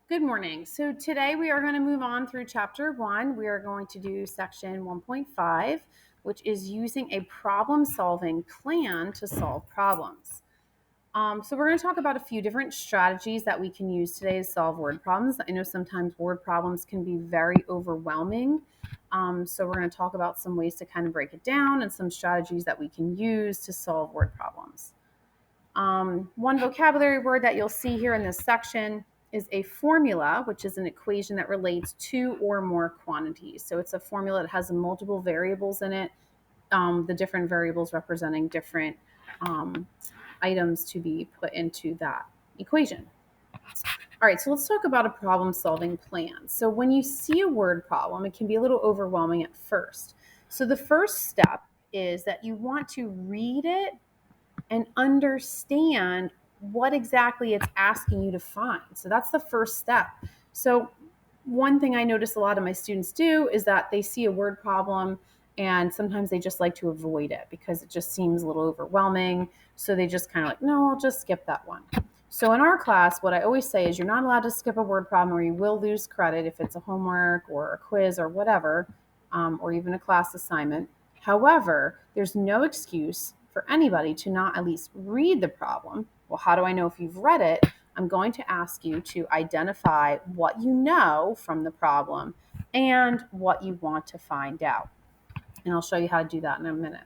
Good morning. So today we are going to move on through chapter 1. We are going to do section 1.5, which is using a problem solving plan to solve problems. So we're going to talk about a few different strategies that we can use today to solve word problems. I know sometimes word problems can be very overwhelming. So we're going to talk about some ways to kind of break it down and some strategies that we can use to solve word problems. One vocabulary word that you'll see here in this section is a formula, which is an equation that relates two or more quantities. So it's a formula that has multiple variables in it, the different variables representing different um, items to be put into that equation. All right, so let's talk about a problem solving plan. So when you see a word problem, it can be a little overwhelming at first. So the first step is that you want to read it and understand what exactly it's asking you to find. So that's the first step. So one thing I notice a lot of my students do is that they see a word problem and sometimes they just like to avoid it because it just seems a little overwhelming. So they just kind of like, no, I'll just skip that one. So in our class, what I always say is you're not allowed to skip a word problem or you will lose credit if it's a homework or a quiz or whatever, or even a class assignment. However, there's no excuse for anybody to not at least read the problem. Well, how do I know if you've read it? I'm going to ask you to identify what you know from the problem and what you want to find out. And I'll show you how to do that in a minute.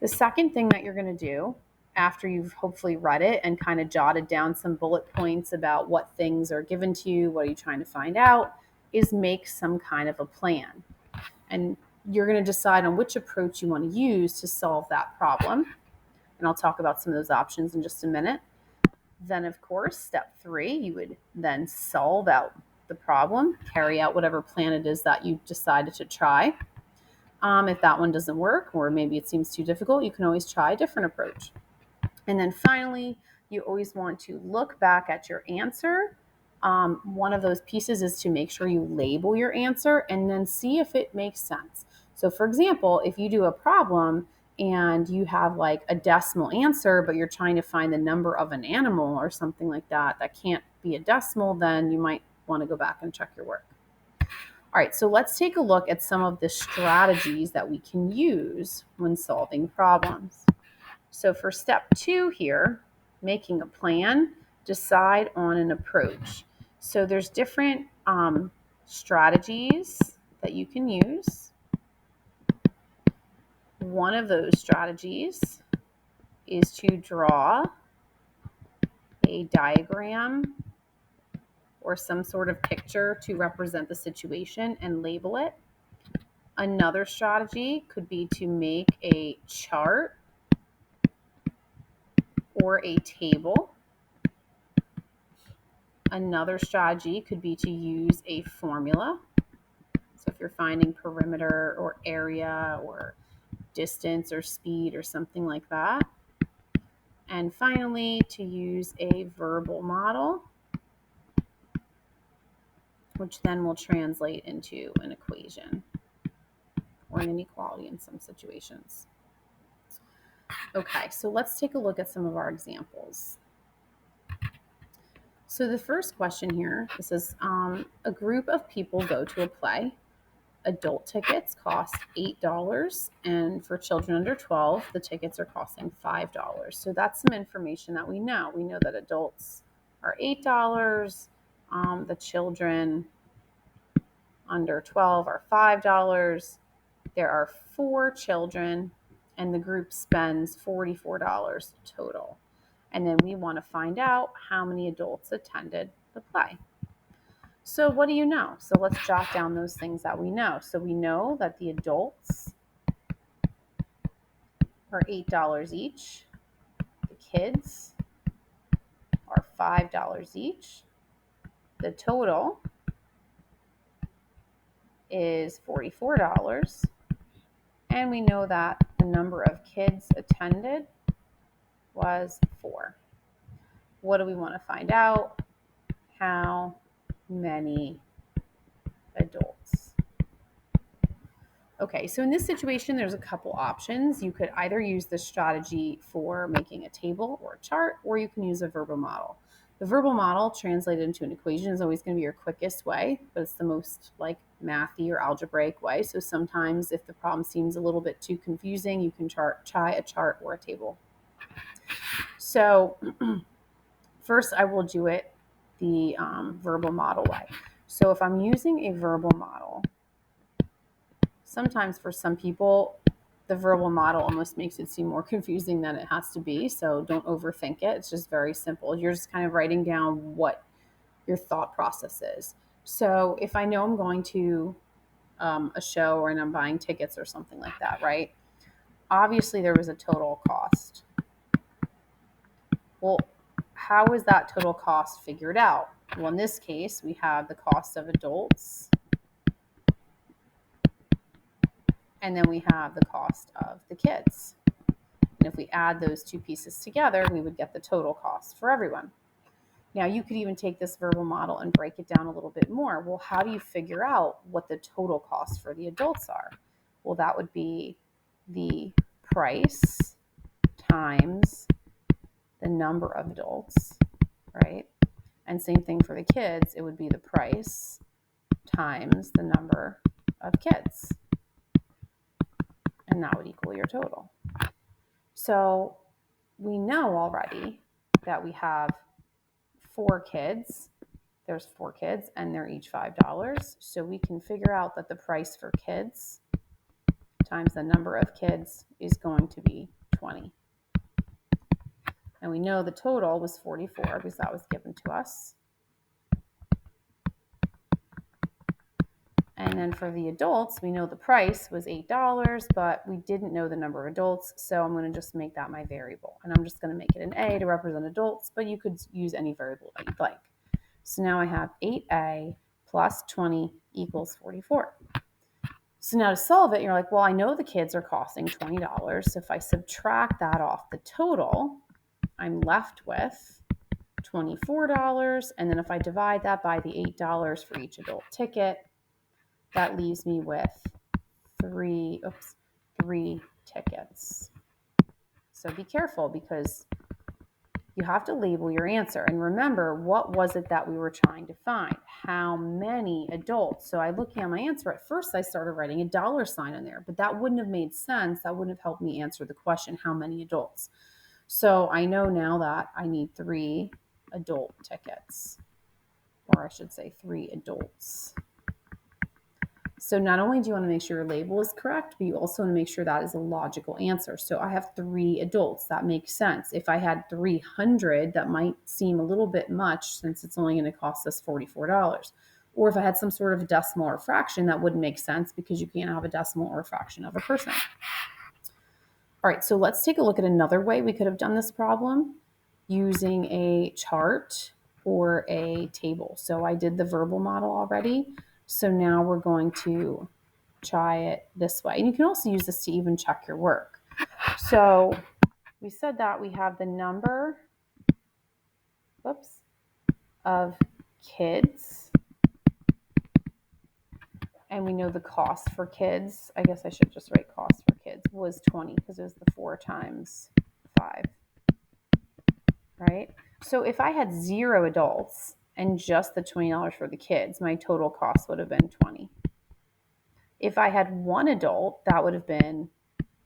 The second thing that you're going to do after you've hopefully read it and kind of jotted down some bullet points about what things are given to you, what are you trying to find out, is make some kind of a plan. And you're going to decide on which approach you want to use to solve that problem. And I'll talk about some of those options in just a minute. Then, of course, step 3, you would then solve out the problem, carry out whatever plan it is that you decided to try. If that one doesn't work, or maybe it seems too difficult, you can always try a different approach. And then finally, you always want to look back at your answer. One of those pieces is to make sure you label your answer and then see if it makes sense. So, for example, if you do a problem and you have like a decimal answer, but you're trying to find the number of an animal or something like that, that can't be a decimal, then you might want to go back and check your work. All right, so let's take a look at some of the strategies that we can use when solving problems. So for step 2 here, making a plan, decide on an approach. So there's different strategies that you can use. One of those strategies is to draw a diagram or some sort of picture to represent the situation and label it. Another strategy could be to make a chart or a table. Another strategy could be to use a formula. So if you're finding perimeter or area or distance or speed or something like that. And finally, to use a verbal model, which then will translate into an equation or an inequality in some situations. Okay, so let's take a look at some of our examples. So the first question here, it says, a group of people go to a play. Adult tickets cost $8, and for children under 12, the tickets are costing $5. So that's some information that we know. We know that adults are $8, the children under 12 are $5. There are 4 children, and the group spends $44 total. And then we want to find out how many adults attended the play. So what do you know? So let's jot down those things that we know. So we know that the adults are $8 each. The kids are $5 each. The total is $44. And we know that the number of kids attended was 4. What do we want to find out? How many adults? Okay, so in this situation, there's a couple options. You could either use the strategy for making a table or a chart, or you can use a verbal model. The verbal model translated into an equation is always going to be your quickest way, but it's the most like mathy or algebraic way. So sometimes if the problem seems a little bit too confusing, you can try a chart or a table. So first I will do it the verbal model way. So if I'm using a verbal model, sometimes for some people, the verbal model almost makes it seem more confusing than it has to be. So don't overthink it. It's just very simple. You're just kind of writing down what your thought process is. So if I know I'm going to a show or and I'm buying tickets or something like that, right? Obviously, there was a total cost. Well, how is that total cost figured out? Well, in this case, we have the cost of adults, and then we have the cost of the kids. And if we add those two pieces together, we would get the total cost for everyone. Now, you could even take this verbal model and break it down a little bit more. Well, how do you figure out what the total cost for the adults are? Well, that would be the price times the number of adults, right? And same thing for the kids, it would be the price times the number of kids. And that would equal your total. So we know already that we have 4 kids. There's 4 kids and they're each $5. So we can figure out that the price for kids times the number of kids is going to be 20. And we know the total was 44 because that was given to us. And then for the adults, we know the price was $8, but we didn't know the number of adults. So I'm going to just make that my variable. And I'm just going to make it an A to represent adults, but you could use any variable that you'd like. So now I have 8A plus 20 equals 44. So now to solve it, you're like, well, I know the kids are costing $20. So if I subtract that off the total, I'm left with $24. And then if I divide that by the $8 for each adult ticket, that leaves me with three tickets. So be careful because you have to label your answer. And remember, what was it that we were trying to find? How many adults? So I looking at my answer, at first I started writing a $sign in there, but that wouldn't have made sense. That wouldn't have helped me answer the question, how many adults? So I know now that I need 3 adult tickets, or I should say 3 adults. So not only do you want to make sure your label is correct, but you also want to make sure that is a logical answer. So I have 3 adults. That makes sense. If I had 300, that might seem a little bit much since it's only going to cost us $44. Or if I had some sort of decimal or fraction, that wouldn't make sense because you can't have a decimal or a fraction of a person. All right, so let's take a look at another way we could have done this problem using a chart or a table. So I did the verbal model already. So now we're going to try it this way. And you can also use this to even check your work. So we said that we have the number of kids. And we know the cost for kids. I guess I should just write cost for kids was 20 because it was the 4 times 5. Right? So if I had 0 adults and just the $20 for the kids, my total cost would have been 20. If I had 1 adult, that would have been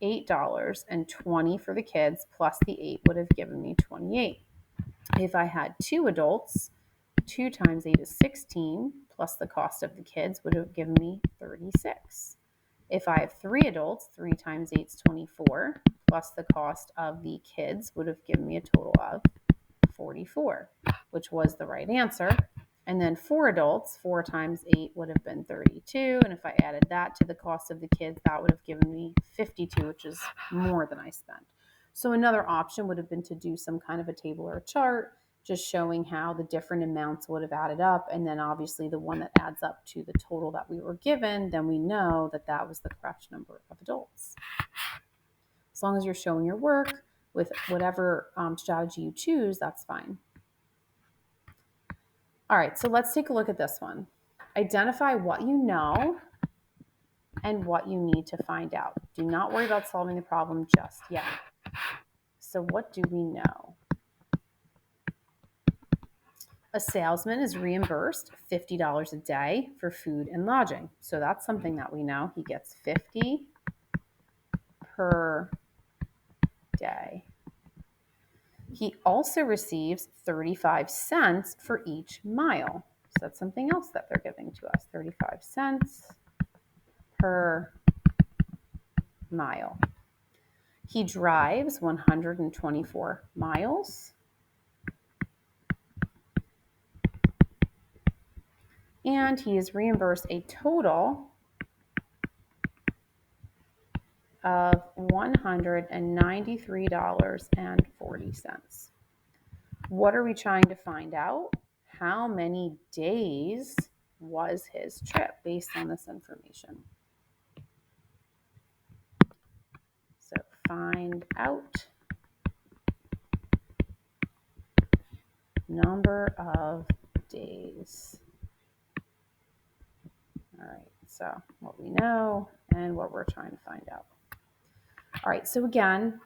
$8 and 20 for the kids plus the 8 would have given me 28. If I had 2 adults, 2 times 8 is 16 plus the cost of the kids would have given me 36. If I have 3 adults, 3 times 8 is 24 plus the cost of the kids would have given me a total of 44, which was the right answer. And then 4 adults, 4 times 8 would have been 32. And if I added that to the cost of the kids, that would have given me 52, which is more than I spent. So another option would have been to do some kind of a table or a chart, just showing how the different amounts would have added up. And then obviously the one that adds up to the total that we were given, then we know that that was the correct number of adults. As long as you're showing your work with whatever strategy you choose, that's fine. All right, so let's take a look at this one. Identify what you know and what you need to find out. Do not worry about solving the problem just yet. So what do we know? A salesman is reimbursed $50 a day for food and lodging. So that's something that we know. He gets 50 per day. He also receives 35 cents for each mile. So that's something else that they're giving to us, 35 cents per mile. He drives 124 miles. And he is reimbursed a total of $193.40. What are we trying to find out? How many days was his trip based on this information? So find out number of days. All right, so what we know and what we're trying to find out. All right, so again,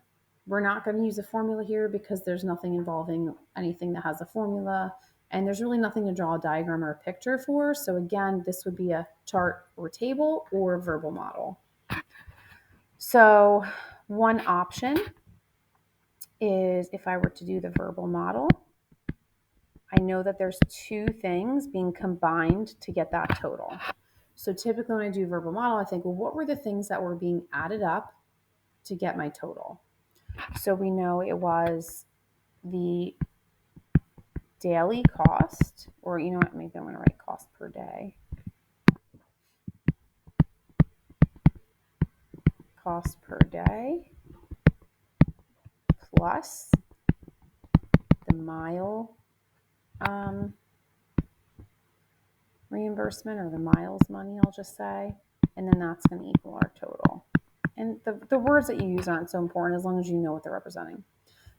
we're not going to use a formula here because there's nothing involving anything that has a formula, and there's really nothing to draw a diagram or a picture for. So again, this would be a chart or table or verbal model. So one option is if I were to do the verbal model, I know that there's two things being combined to get that total. So typically when I do verbal model, I think, well, what were the things that were being added up to get my total? So we know it was the daily cost, or you know what, maybe I'm going to write cost per day. Cost per day plus the mile reimbursement, or the miles money, I'll just say, and then that's going to equal our total. And the words that you use aren't so important as long as you know what they're representing.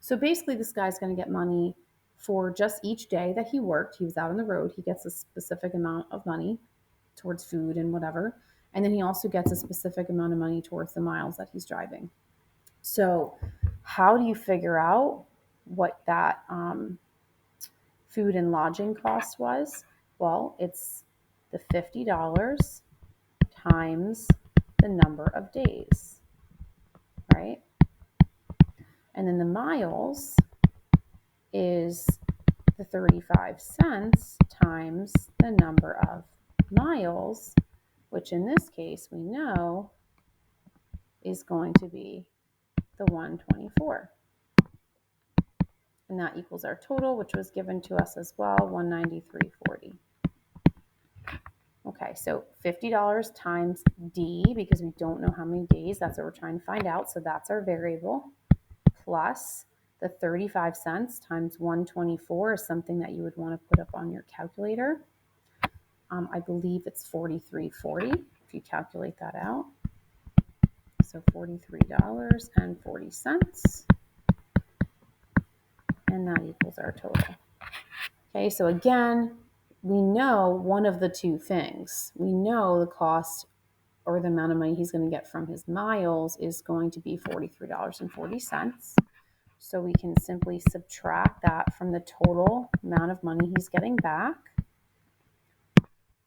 So basically this guy's going to get money for just each day that he worked. He was out on the road. He gets a specific amount of money towards food and whatever. And then he also gets a specific amount of money towards the miles that he's driving. So how do you figure out what that food and lodging cost was? Well, it's the $50 times the number of days, right? And then the miles is the 35 cents times the number of miles, which in this case we know is going to be the 124. And that equals our total, which was given to us as well, 193.40. Okay, so $50 times D, because we don't know how many days, that's what we're trying to find out, so that's our variable, plus the 35 cents times 124 is something that you would want to put up on your calculator. I believe it's 43.40 if you calculate that out. So $43.40. And that equals our total. Okay, so again, we know one of the two things. We know the cost or the amount of money he's going to get from his miles is going to be $43.40. So we can simply subtract that from the total amount of money he's getting back.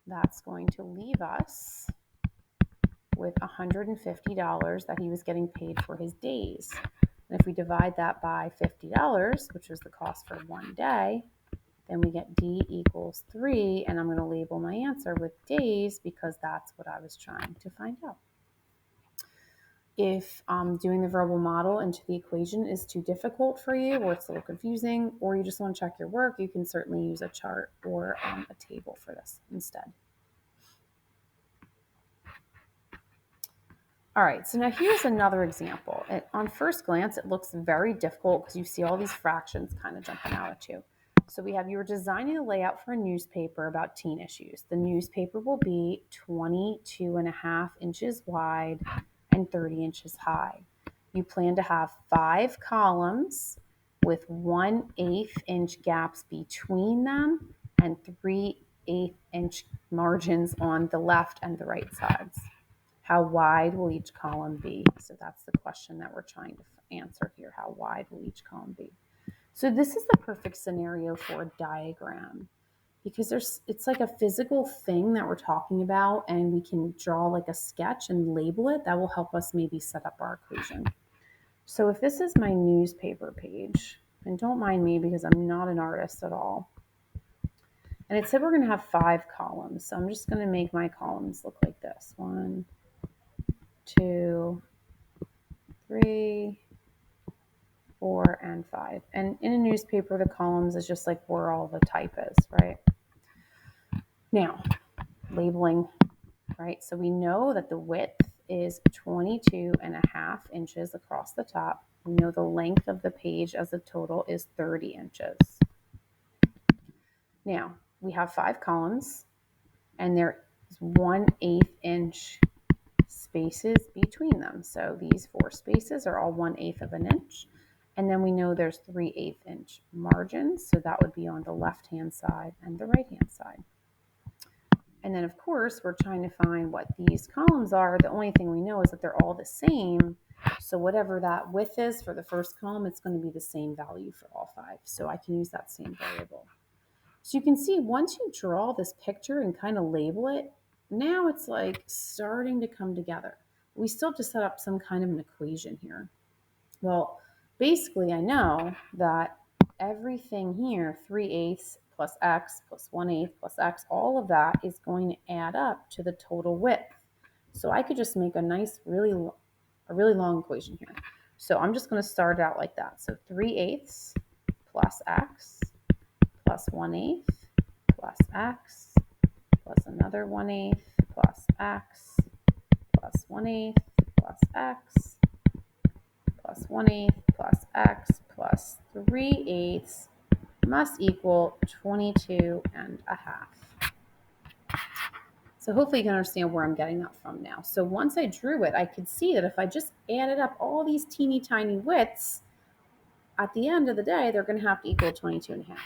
That's going to leave us with $150 that he was getting paid for his days. And if we divide that by $50, which is the cost for one day, then we get D equals 3, and I'm going to label my answer with days because that's what I was trying to find out. If doing the verbal model into the equation is too difficult for you, or it's a little confusing, or you just want to check your work, you can certainly use a chart or a table for this instead. All right, so now here's another example. On first glance, it looks very difficult because you see all these fractions kind of jumping out at you. So we have, you were designing a layout for a newspaper about teen issues. The newspaper will be 22.5 inches wide and 30 inches high. You plan to have 5 columns with 1/8 inch gaps between them and 3/8 inch margins on the left and the right sides. How wide will each column be? So that's the question that we're trying to answer here. How wide will each column be? So this is the perfect scenario for a diagram because it's like a physical thing that we're talking about, and we can draw like a sketch and label it. That will help us maybe set up our equation. So if this is my newspaper page, and don't mind me because I'm not an artist at all, and it said we're going to have 5 columns. So I'm just going to make my columns look like this. 1, 2, 3, 4, and 5. And in a newspaper, the columns is just like where all the type is, right? Now, labeling, right? So we know that the width is 22.5 inches across the top. We know the length of the page as a total is 30 inches. Now, we have 5 columns, and there is 1/8 inch spaces between them. So these 4 spaces are all 1/8 of an inch. And then we know there's 3/8 inch margins. So that would be on the left-hand side and the right-hand side. And then, of course, we're trying to find what these columns are. The only thing we know is that they're all the same. So whatever that width is for the first column, it's going to be the same value for all 5. So I can use that same variable. So you can see once you draw this picture and kind of label it, now it's like starting to come together. We still have to set up some kind of an equation here. Well, basically I know that everything here, 3/8 plus x plus 1/8 plus x, all of that is going to add up to the total width. So I could just make a nice, really long equation here. So I'm just going to start out like that. So 3/8 plus x plus 1/8 plus x plus another 1/8 plus x plus 1/8 plus x plus 1/8 plus x plus 3/8 must equal 22.5. So hopefully you can understand where I'm getting that from now. So once I drew it, I could see that if I just added up all these teeny tiny widths, at the end of the day, they're going to have to equal 22.5.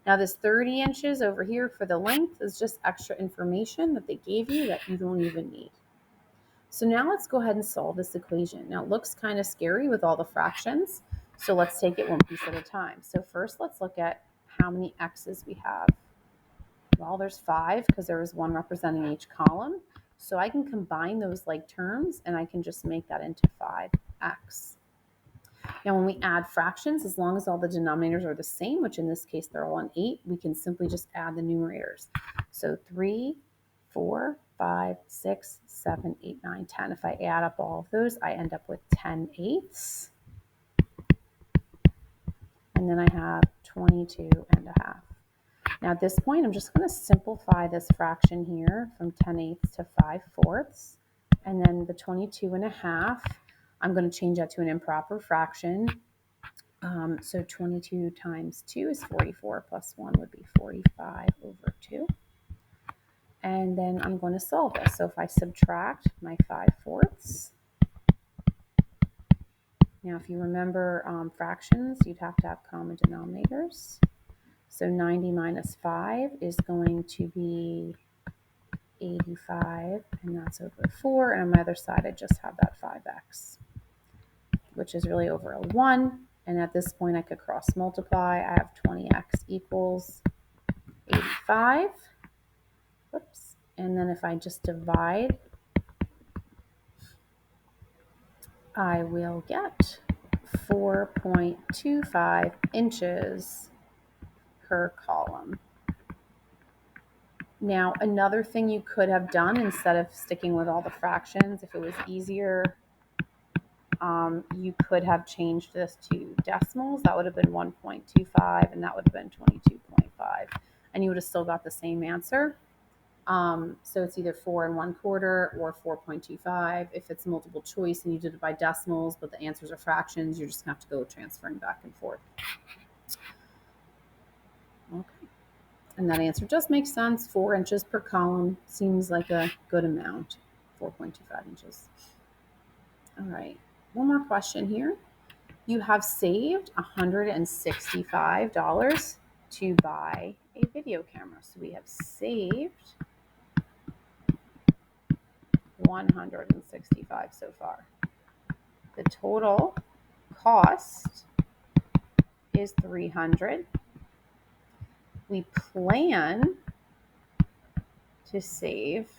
Now this 30 inches over here for the length is just extra information that they gave you that you don't even need. So now let's go ahead and solve this equation. Now it looks kind of scary with all the fractions, so let's take it one piece at a time. So first let's look at how many x's we have. Well, there's 5 because there was one representing each column. So I can combine those like terms and I can just make that into 5x. Now when we add fractions, as long as all the denominators are the same, which in this case they're all on 8, we can simply just add the numerators. So 3, 4, 5, 6, 7, 8, 9, 10. If I add up all of those, I end up with 10/8. And then I have 22.5. Now at this point, I'm just going to simplify this fraction here from 10/8 to 5/4. And then the 22.5, I'm going to change that to an improper fraction. So 22 times 2 is 44, plus 1 would be 45 over 2. And then I'm going to solve this. So if I subtract my 5/4, now if you remember fractions, you'd have to have common denominators. So 90 minus 5 is going to be 85, and that's over 4. And on my other side, I just have that 5x, which is really over a 1. And at this point, I could cross multiply. I have 20x equals 85. Whoops. And then if I just divide, I will get 4.25 inches per column. Now, another thing you could have done instead of sticking with all the fractions, if it was easier, you could have changed this to decimals. That would have been 1.25, and that would have been 22.5. And you would have still got the same answer. So it's either 4 1/4 or 4.25. If it's multiple choice and you did it by decimals, but the answers are fractions, you're just going to have to go transferring back and forth. Okay. And that answer just makes sense. 4 inches per column seems like a good amount. 4.25 inches. All right. One more question here. You have saved $165 to buy a video camera. So we have saved $165 so far. The total cost is 300. We plan to save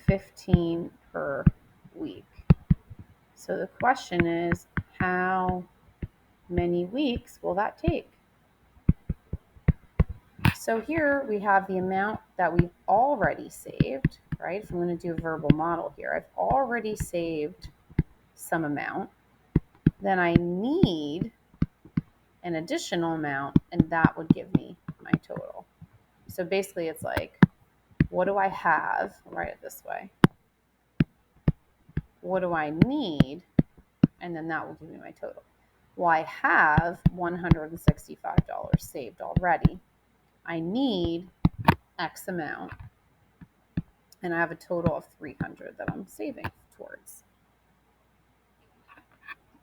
15 per week. So the question is, how many weeks will that take? So here we have the amount that we've already saved, right? If I'm going to do a verbal model here, I've already saved some amount. Then I need an additional amount, and that would give me my total. So basically it's like, what do I have? I'll write it this way. What do I need? And then that will give me my total. Well, I have $165 saved already. I need X amount, and I have a total of 300 that I'm saving towards.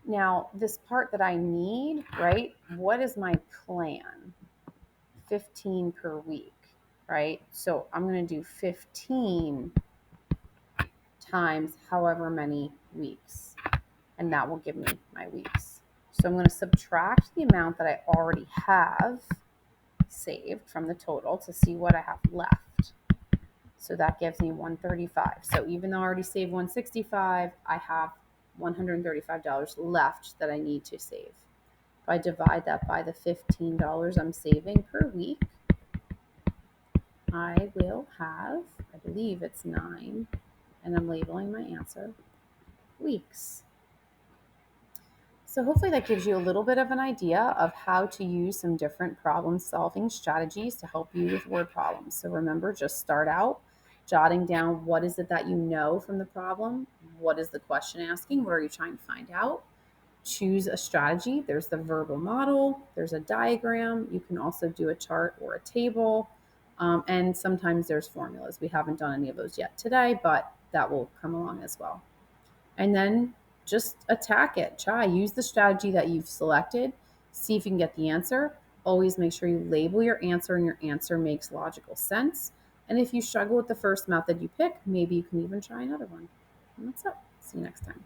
Now, this part that I need, right? What is my plan? 15 per week, right? So I'm going to do 15 times however many weeks, and that will give me my weeks. So I'm going to subtract the amount that I already have saved from the total to see what I have left. So that gives me 135. So even though I already saved 165, I have $135 left that I need to save. If I divide that by the $15 I'm saving per week, I will have, I believe it's 9, and I'm labeling my answer, weeks. So hopefully that gives you a little bit of an idea of how to use some different problem solving strategies to help you with word problems. So remember, just start out jotting down what is it that you know from the problem, what is the question asking, what are you trying to find out. Choose a strategy. There's the verbal model, there's a diagram, you can also do a chart or a table, and sometimes there's formulas. We haven't done any of those yet today, but that will come along as well. And then just attack it. Use the strategy that you've selected. See if you can get the answer. Always make sure you label your answer and your answer makes logical sense. And if you struggle with the first method you pick, maybe you can even try another one. And that's it. See you next time.